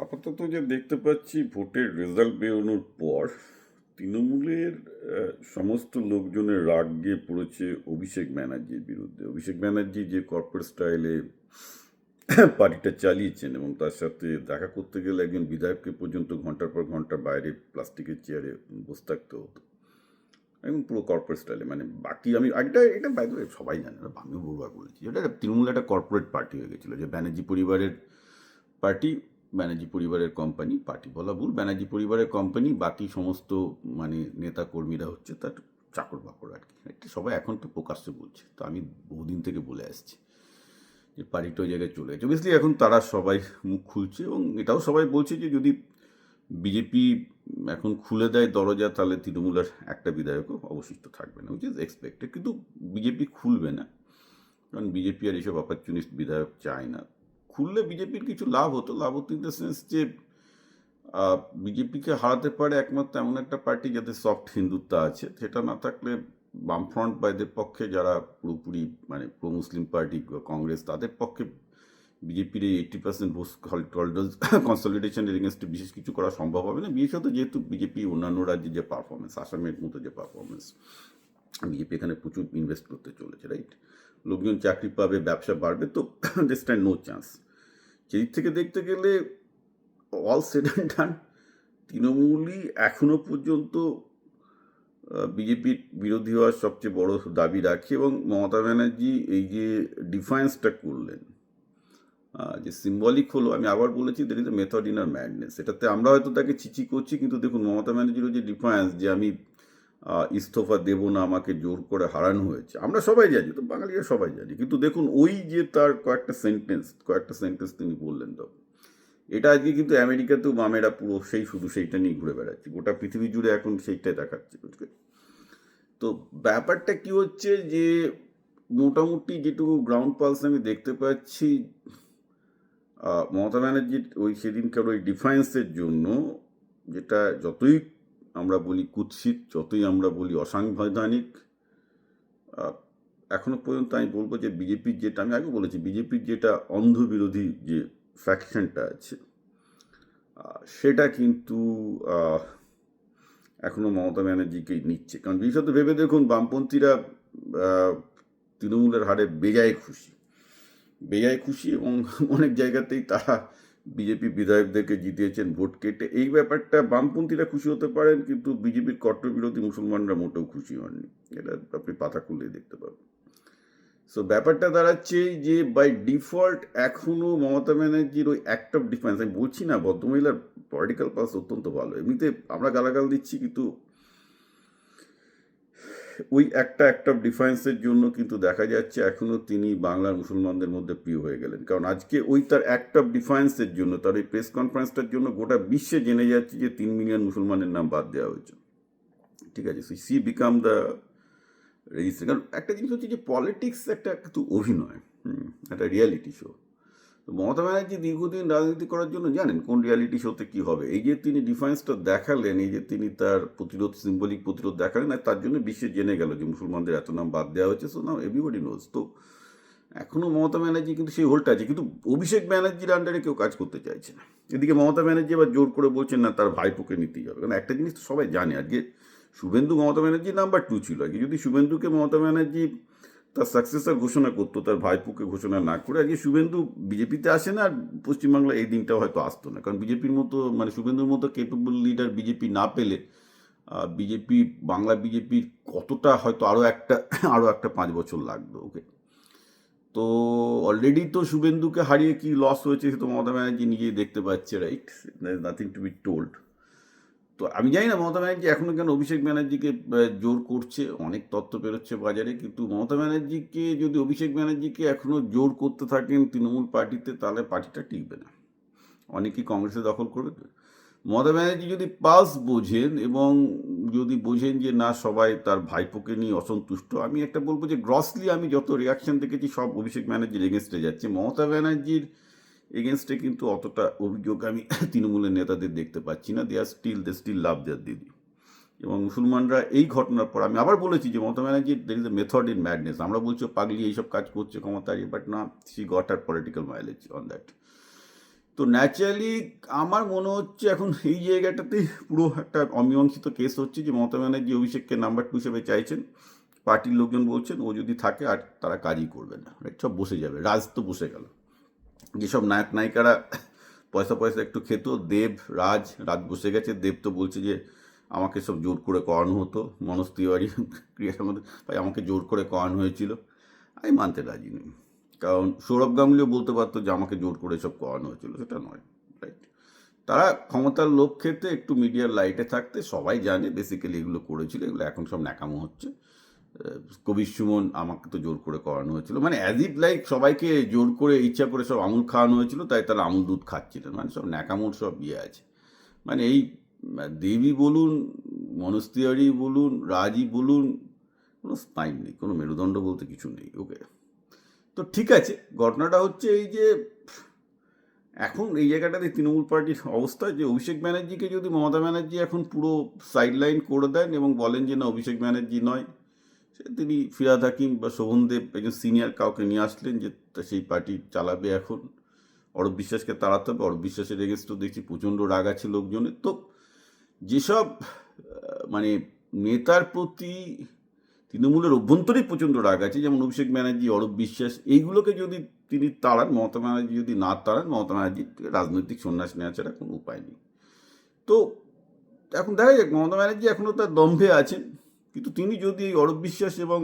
আপাতত যে দেখতে পাচ্ছি ভোটের রেজাল্ট বেরোনোর পর তৃণমূলের সমস্ত লোকজনের রাগ গিয়ে পড়েছে অভিষেক ব্যানার্জির বিরুদ্ধে। অভিষেক ব্যানার্জি যে কর্পোরেট স্টাইলে পার্টিটা চালিয়েছেন এবং তার সাথে দেখা করতে গেলে একজন বিধায়ককে পর্যন্ত ঘন্টার পর ঘন্টা বাইরে প্লাস্টিকের চেয়ারে বসে থাকতে হতো, একদম পুরো কর্পোরেট স্টাইলে। মানে বাকি আমি এটা বাইরে সবাই জানে, আমিও বহুবার বলেছি, এটা তৃণমূল একটা কর্পোরেট পার্টি হয়ে গেছিলো, যে ব্যানার্জি পরিবারের পার্টি, ব্যানার্জি পরিবারের কোম্পানি, পার্টি বলা ভুল, ব্যানার্জি পরিবারের কোম্পানি, বাকি সমস্ত মানে নেতা কর্মীরা হচ্ছে তার চাকর বাকর আর কি। এটা সবাই এখন তো প্রকাশ্যে বলছে, তো আমি বহুদিন থেকে বলে আসছি যে পার্টিটা ওই জায়গায় চলে গেছে। অবভিয়াসলি এখন তারা সবাই মুখ খুলছে এবং এটাও সবাই বলছে যে যদি বিজেপি এখন খুলে দেয় দরজা তাহলে তৃণমূলের একটা বিধায়কও অবশিষ্ট থাকবে না, উইচ ইজ এক্সপেক্টেড। কিন্তু বিজেপি খুলবে না, কারণ বিজেপি আর এইসব অপরচুনিস্ট বিধায়ক চায় না। খুললে বিজেপির কিছু লাভ হতো ইন দ্য সেন্স যে বিজেপিকে হারাতে পারে একমাত্র এমন একটা পার্টি যাদের সফট হিন্দুত্ব আছে, সেটা না থাকলে বামফ্রন্ট বা এদের পক্ষে যারা পুরোপুরি মানে প্রো মুসলিম পার্টি কংগ্রেস, তাদের পক্ষে বিজেপির এই 80% ভোট হোল্ডার্স কনসলিডেশনের এগেনস্টে বিশেষ কিছু করা সম্ভব হবে না, বিশেষত যেহেতু বিজেপি অন্যান্য রাজ্যে যে পারফরমেন্স, আসামের মতো যে পারফরমেন্স, বিজেপি এখানে প্রচুর ইনভেস্ট করতে চলেছে, রাইট? লোকজন চাকরি পাবে, ব্যবসা বাড়বে, তো দে স্ট্যান্ড নো চান্স। সেই থেকে দেখতে গেলে অল সেড অ্যান্ড ডান তৃণমূলই এখনো পর্যন্ত বিজেপির বিরোধী হওয়ার সবচেয়ে বড় দাবি রাখে। এবং মমতা ব্যানার্জি এই যে ডিফারেন্সটা করলেন, যে সিম্বলিক হলো, আমি আবার বলেছি there is a method in her madness. এটাতে আমরা হয়তো তাকে চিচি করছি, কিন্তু দেখুন মমতা ব্যানার্জিরও যে ডিফারেন্স, যে আমি ইস্তফা দেব না, আমাকে জোর করে হারানো হয়েছে, আমরা সবাই জানি, তো বাঙালিরা সবাই জানি, কিন্তু দেখুন ওই যে তার কয়েকটা সেন্টেন্স তিনি বললেন, তো এটা আজকে কিন্তু আমেরিকাতেও বামেরা পুরো শুধু সেইটা নিয়ে ঘুরে বেড়াচ্ছে, গোটা পৃথিবী জুড়ে এখন সেইটাই দেখাচ্ছে। তো ব্যাপারটা কি হচ্ছে যে মোটামুটি যেটুকু গ্রাউন্ড পালস আমি দেখতে পাচ্ছি, মমতা ব্যানার্জির ওই সেদিনকার ওই ডিফারেন্সের জন্য, যেটা যতই আমরা বলি কুৎসিত, যতই আমরা বলি অসাংবিধানিক, এখনো পর্যন্ত আমি বলবো যে বিজেপির যেটা, আমি আগে বলেছি, বিজেপির যেটা অন্ধ বিরোধী যে ফ্যাকশনটা আছে, সেটা কিন্তু এখনো মমতা ব্যানার্জিকেই নিচ্ছে। কারণ বিশেষত ভেবে দেখুন, বামপন্থীরা তৃণমূলের হারে বেজায় খুশি এবং অনেক জায়গাতেই তারা বিজেপি বিধায়কদেরকে জিতিয়েছেন ভোট কেটে। এই ব্যাপারটা বামপন্থীরা খুশি হতে পারেন, কিন্তু বিজেপির কট্টর বিরোধী মুসলমানরা মোটেও খুশি হননি, এটা আপনি পাতা খুললেই দেখতে পাবেন। সো ব্যাপারটা দাঁড়াচ্ছে যে বাই ডিফল্ট এখনও মমতা ব্যানার্জির ওই অ্যাক্ট অফ ডিফেন্স, আমি বলছি না ভদ্রমহিলার পলিটিক্যাল পাস অত্যন্ত ভালো, এমনিতে আমরা গালাগাল দিচ্ছি, কিন্তু ওই অ্যাক্ট অফ ডিফেন্সের জন্য কিন্তু দেখা যাচ্ছে এখনও তিনি বাংলার মুসলমানদের মধ্যে প্রিয় হয়ে গেলেন। কারণ আজকে ওই তার অ্যাক্ট অফ ডিফেন্সের জন্য, তার ওই প্রেস কনফারেন্সটার জন্য গোটা বিশ্বে জেনে যাচ্ছে যে 3 মিলিয়ন মুসলমানের নাম বাদ দেওয়া হয়েছে, ঠিক আছে? She become the registration. কারণ একটা জিনিস হচ্ছে যে পলিটিক্স একটা কিন্তু অভিনয়, একটা রিয়ালিটি শো। তো মমতা ব্যানার্জি দীর্ঘদিন রাজনীতি করার জন্য জানেন কোন রিয়ালিটি শোতে কী হবে। এই যে তিনি ডিফেন্সটা দেখালেন, এই যে তিনি তার সিম্বলিক প্রতিরোধ দেখালেন, আর তার জন্য বিশ্বে জেনে গেল যে মুসলমানদের এত নাম বাদ দেওয়া হয়েছে। So now everybody knows. তো এখনও মমতা ব্যানার্জি কিন্তু সেই হোল্ডটা আছে, কিন্তু অভিষেক ব্যানার্জির আন্ডারে কেউ কাজ করতে চাইছে না। এদিকে মমতা ব্যানার্জি আবার জোর করে বলছেন না, তার ভাইপোকে নিতেই হবে। কারণ একটা জিনিস তো সবাই জানে, আজকে শুভেন্দু মমতা ব্যানার্জি নাম্বার 2 ছিল। আগে যদি শুভেন্দুকে মমতা ব্যানার্জি তার সাকসেসার ঘোষণা করতো, তার ভাইপোকে ঘোষণা না করে, আজকে শুভেন্দু বিজেপিতে আসে না, আর পশ্চিমবাংলায় এই দিনটাও হয়তো আসতো না। কারণ বিজেপির মতো মানে শুভেন্দুর মতো কেপেবল লিডার বিজেপি না পেলে বিজেপি, বাংলা বিজেপির কতটা হয়তো আরও একটা 5 বছর লাগতো। ওকে, তো অলরেডি তো শুভেন্দুকে হারিয়ে কি লস হয়েছে সে তো মমতা ব্যানার্জি নিজেই দেখতে পাচ্ছে, right? Nothing to be told. তো আমি জানি না মমতা ব্যানার্জি এখনও কেন অভিষেক ব্যানার্জিকে জোর করছে। অনেক তথ্য বেরোচ্ছে বাজারে, কিন্তু মমতা ব্যানার্জিকে যদি অভিষেক ব্যানার্জিকে এখনও জোর করতে থাকেন তৃণমূল পার্টিতে, তাহলে পার্টিটা টিকবে না, অনেকেই কংগ্রেসে দখল করবে। মমতা ব্যানার্জি যদি পালস বোঝেন এবং যদি বোঝেন যে না সবাই তার ভাইপোকে নিয়ে অসন্তুষ্ট, আমি একটা বলবো যে গ্রসলি আমি যত রিয়াকশন দেখেছি সব অভিষেক ব্যানার্জির এগেনস্টে যাচ্ছে। মমতা ব্যানার্জির এগেনস্টে কিন্তু অতটা অভিযোগ আমি তৃণমূলের নেতাদের দেখতে পাচ্ছি না। দে স্টিল লাভ দেয়ার দিদি। এবং মুসলমানরা এই ঘটনার পর, আমি আবার বলেছি যে মমতা ব্যানার্জির there is a method in madness. আমরা বলছি পাগলি এইসব কাজ করছে ক্ষমতায়, বাট না, she got her political mileage on that. তো ন্যাচারালি আমার মনে হচ্ছে এখন এই জায়গাটাতে পুরো একটা অমীমাংসিত কেস হচ্ছে যে মমতা ব্যানার্জি অভিষেককে নাম্বার 2 হিসেবে চাইছেন, পার্টির লোকজন বলছেন ও যদি থাকে আর তারা কাজই করবে না, রাইট? সব বসে যাবে, রাজ তো বসে গেল। যেসব নায়ক নায়িকারা পয়সা পয়সা একটু খেত, দেব, রাজ বসে গেছে। দেব তো বলছে যে আমাকে সব জোর করে করানো হতো, মনোজ তিওয়ারি ক্রিয়ার মধ্যে, ভাই আমাকে জোর করে করানো হয়েছিল। আমি মানতে রাজি নই, কারণ সৌরভ গাঙ্গুলিও বলতে পারতো যে আমাকে জোর করে সব করানো হয়েছিল, সেটা নয়, রাইট? তারা ক্ষমতার লোভ খেতে, একটু মিডিয়ার লাইটে থাকতে, সবাই জানে বেসিক্যালি এগুলো করেছিল। এগুলো এখন সব ন্যাকামো হচ্ছে। কবির সুমন আমাকে তো জোর করে করানো হয়েছিল, মানে অ্যাজ ইট লাইক সবাইকে জোর করে ইচ্ছা করে সব আমুল খাওয়ানো হয়েছিল, তাই তারা আমুল দুধ খাচ্ছিলেন, মানে সব ন্যাকামোর সব ইয়ে আছে। মানে এই দেবী বলুন, মনোজ তিওয়ারি বলুন, রাজই বলুন, কোনো স্পাইন নেই, কোনো মেরুদণ্ড বলতে কিছু নেই। ওকে, তো ঠিক আছে, ঘটনাটা হচ্ছে এই যে এখন এই জায়গাটাতে তৃণমূল পার্টির অবস্থা, যে অভিষেক ব্যানার্জিকে যদি মমতা ব্যানার্জি এখন পুরো সাইডলাইন করে দেন এবং বলেন যে না অভিষেক ব্যানার্জি নয়, সে তিনি ফিরহাদ হাকিম বা শোভনদেব একজন সিনিয়র কাউকে নিয়ে আসলেন যে সেই পার্টি চালাবে। এখন অরূপ বিশ্বাসকে তাড়াতে হবে। অরূপ বিশ্বাসের এগেনস্টও দেখছি প্রচণ্ড রাগ আছে লোকজনের। তো যেসব মানে নেতার প্রতি তৃণমূলের অভ্যন্তরেই প্রচণ্ড রাগ আছে, যেমন অভিষেক ব্যানার্জি, অরূপ বিশ্বাস, এইগুলোকে যদি তিনি তাড়ান, মমতা ব্যানার্জি যদি না তাড়ান, মমতা ব্যানার্জির রাজনৈতিক সন্ন্যাস নেওয়া ছাড়া কোনো উপায় নেই। তো এখন দেখা যাক, মমতা ব্যানার্জি এখনও তার দম্ভে আছেন, কিন্তু তিনি যদি এই অরূপ বিশ্বাস এবং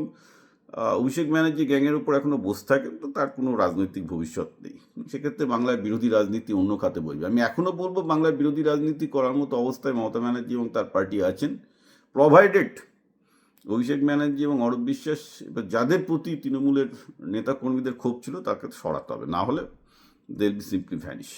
অভিষেক ব্যানার্জি গ্যাংয়ের উপর এখনও বসে থাকেন, তো তার কোনো রাজনৈতিক ভবিষ্যৎ নেই। সেক্ষেত্রে বাংলায় বিরোধী রাজনীতি অন্য খাতে বসবে। আমি এখনও বলবো বাংলায় বিরোধী রাজনীতি করার মতো অবস্থায় মমতা ব্যানার্জি এবং তার পার্টি আছেন, প্রোভাইডেড অভিষেক ব্যানার্জি এবং অরূপ বিশ্বাস এবার যাদের প্রতি তৃণমূলের নেতাকর্মীদের ক্ষোভ ছিল তাকে সরাতে হবে, না হলে they will be simply vanish.